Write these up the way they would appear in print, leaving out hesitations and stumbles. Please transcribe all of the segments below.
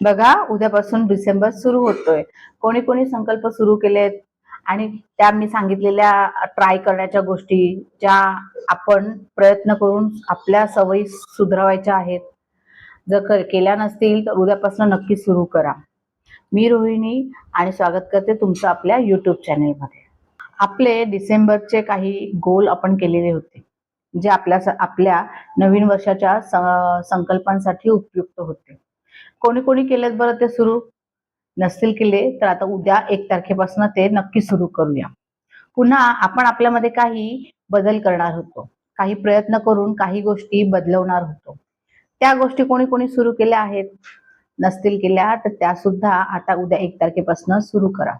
बघा, उद्यापासून डिसेंबर सुरू होतोय. कोणी कोणी संकल्प सुरू केलेत आणि त्या मी सांगितलेल्या ट्राय करण्याच्या गोष्टी ज्या आपण प्रयत्न करून आपल्या सवयी सुधारायच्या आहेत. जर केल्या नसतील तर उद्यापासून नक्की सुरू करा. मी रोहिणी आणि स्वागत करते तुमचं आपल्या YouTube चॅनेलमध्ये. आपले डिसेंबरचे काही गोल आपण केलेले होते, जे आपल्या नवीन वर्षाच्या संकल्पांसाठी उपयुक्त होते. कोणी कोणी केलेत बरं ते सुरू? नसतील केले तर आता उद्या 1 तारखेपासून ते नक्की सुरू करूया. पुन्हा आपण आपल्यामध्ये काही बदल करणार होतो. काही प्रयत्न करून काही गोष्टी बदलवणार होतो. त्या गोष्टी कोणी कोणी सुरू केल्या आहेत? नसतील केल्या तर त्या सुद्धा आता उद्या 1 तारखेपासून सुरू करा.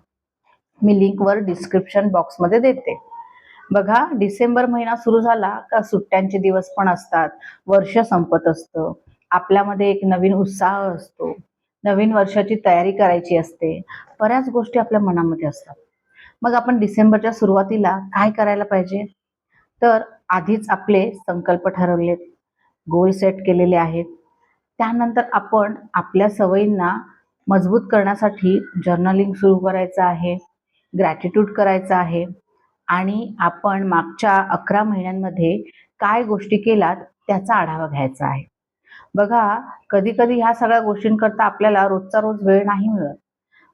मी लिंकवर डिस्क्रिप्शन बॉक्समध्ये देते. बघा, डिसेंबर महिना सुरू झाला का सुट्ट्यांचे दिवस पण असतात, वर्ष संपत असतं. आपल्यामध्ये एक नवीन उत्साह असतो, नवीन वर्षाची तयारी करायची असते, बऱ्याच गोष्टी आपल्या मनामध्ये असतात. मग आपण डिसेंबरच्या सुरुवातीला काय करायला पाहिजे? तर आधीच आपले संकल्प ठरवलेत, गोल सेट केलेले आहेत. त्यानंतर आपण आपल्या सवयींना मजबूत करण्यासाठी जर्नलिंग सुरू करायचं आहे, ग्रॅटिट्यूड करायचं आहे आणि आपण मागच्या 11 महिन्यांमध्ये काय गोष्टी केल्यात त्याचा आढावा घ्यायचा आहे. बघा, कधी-कधी ह्या सगळ्या गोष्टींकरता आपल्याला रोजचा रोज वेळ नाही मिळत.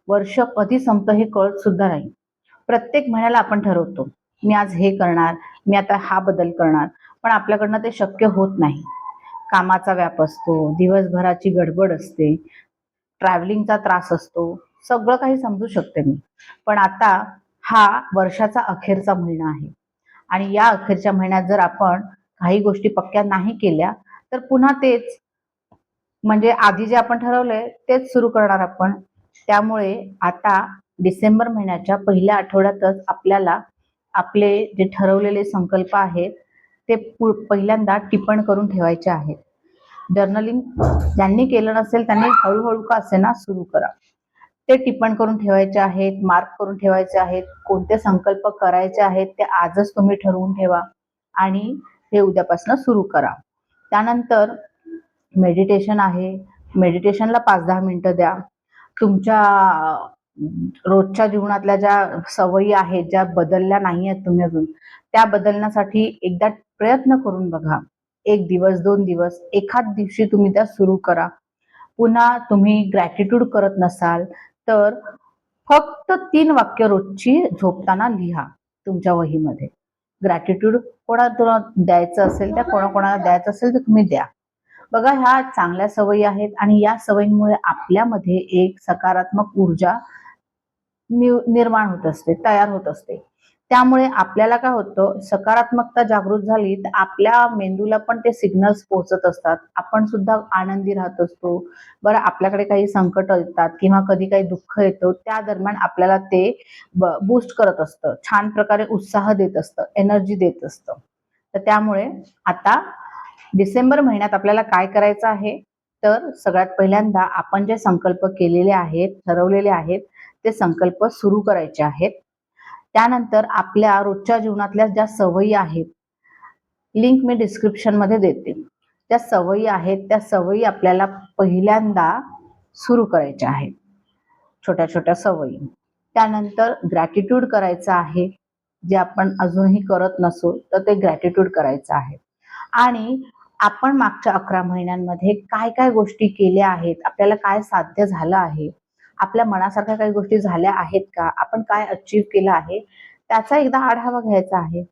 वर्ष कधी संपतं हे कळत सुद्धा नाही. प्रत्येक महिन्याला आपण ठरवतो, मी आज हे करणार, मी आता हा बदल करणार, पण आपल्याकडनं ते शक्य होत नाही. कामाचा व्याप असतो, दिवसभराची गडबड असते, ट्रॅव्हलिंगचा त्रास असतो, सगळं काही समजू शकते मी. पण आता हा वर्षाचा अखेरचा महिना आहे आणि या अखेरच्या महिन्यात जर आपण काही गोष्टी पक्क्या नाही केल्या, तर पुन्हा तेच म्हणजे आधी जे आपण ठरवलंय तेच सुरू करणार आपण. त्यामुळे आता डिसेंबर महिन्याच्या पहिल्या आठवड्यातच आपल्याला आपले जे ठरवलेले संकल्प आहेत ते पहिल्यांदा टिप्पण करून ठेवायचे आहेत. जर्नलिंग ज्यांनी केलं नसेल त्यांनी हळूहळू का असेना सुरू करा. ते टिप्पण करून ठेवायचे आहेत, मार्क करून ठेवायचे आहेत. कोणते संकल्प करायचे आहेत ते आजच तुम्ही ठरवून ठेवा आणि ते उद्यापासून सुरू करा. त्यानंतर मेडिटेशन आहे, मेडिटेशनला 5-10 मिनिटं द्या. तुमच्या रोजच्या जीवनातल्या ज्या सवयी आहेत, ज्या बदलल्या नाही आहेत तुम्ही अजून, त्या बदलण्यासाठी एकदा प्रयत्न करून बघा. 1 दिवस, 2 दिवस, एखाद दिवशी तुम्ही त्या सुरू करा. पुन्हा तुम्ही ग्रॅटिट्यूड करत नसाल तर फक्त 3 वाक्य रोजची झोपताना लिहा तुमच्या वहीमध्ये. ग्रॅटिट्यूड कोणाला द्यायचं असेल, त्या कोणाकोणाला द्यायचं असेल तर तुम्ही द्या. बघा, ह्या चांगल्या सवयी आहेत आणि या सवयींमुळे आपल्यामध्ये एक सकारात्मक ऊर्जा निर्माण होत असते, तयार होत असते. त्यामुळे आपल्याला काय होतं, सकारात्मकता जागृत झाली तर आपल्या मेंदूला पण ते सिग्नल्स पोहोचत असतात. आपण सुद्धा आनंदी राहत असतो. बरं, आपल्याकडे काही संकट येतात किंवा कधी काही दुःख येतं, त्या दरम्यान आपल्याला ते बूस्ट करत असतं, छान प्रकारे उत्साह देत असतं, एनर्जी देत असतं. तर त्यामुळे आता डिसेंबर महिन्यात आपल्याला काय करायचं आहे, तर सगळ्यात पहिल्यांदा आपण जे संकल्प केलेले आहेत, ठरवलेले आहेत, ते संकल्प सुरू करायचे आहेत. त्यानंतर आपल्या रोजच्या जीवनातल्या ज्या सवयी आहेत, लिंक मी डिस्क्रिप्शन मध्ये देते. त्या सवयी आहेत, त्या सवयी आपल्याला पहिल्यांदा सुरू करायच्या आहेत, छोट्या छोट्या सवयी. त्यानंतर ग्रॅटिट्यूड करायचं आहे, जे आपण अजूनही करत नसू तर ते ग्रॅटिट्यूड करायचं आहे. आणि आपण मागच्या 11 महिन्यांमध्ये काय काय गोष्टी केल्या आहेत, आपल्याला काय साध्य झालं आहे, आपल्या मनासारख्या काही गोष्टी झाल्या आहेत का, आपण काय अचीव केलं आहे, त्याचा एकदा आढावा घ्यायचा आहे.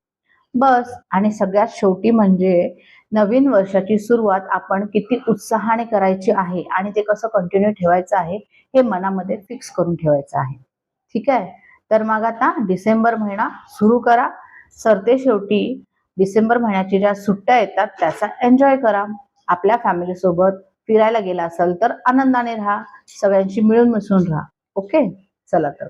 बस. आणि सगळ्यात शेवटी म्हणजे नवीन वर्षाची सुरुवात आपण किती उत्साहाने करायची आहे आणि ते कसं कंटिन्यू ठेवायचं आहे हे मनामध्ये फिक्स करून ठेवायचं आहे. ठीक आहे? तर मग आता डिसेंबर महिना सुरू करा. सरते शेवटी डिसेंबर महिन्याची ज्या सुट्ट्या येतात त्याचा एन्जॉय करा. आपल्या फॅमिली सोबत फिरायला गेला असाल तर आनंदाने राहा, सगळ्यांशी मिळून मिसळून राहा. ओके, चला तर.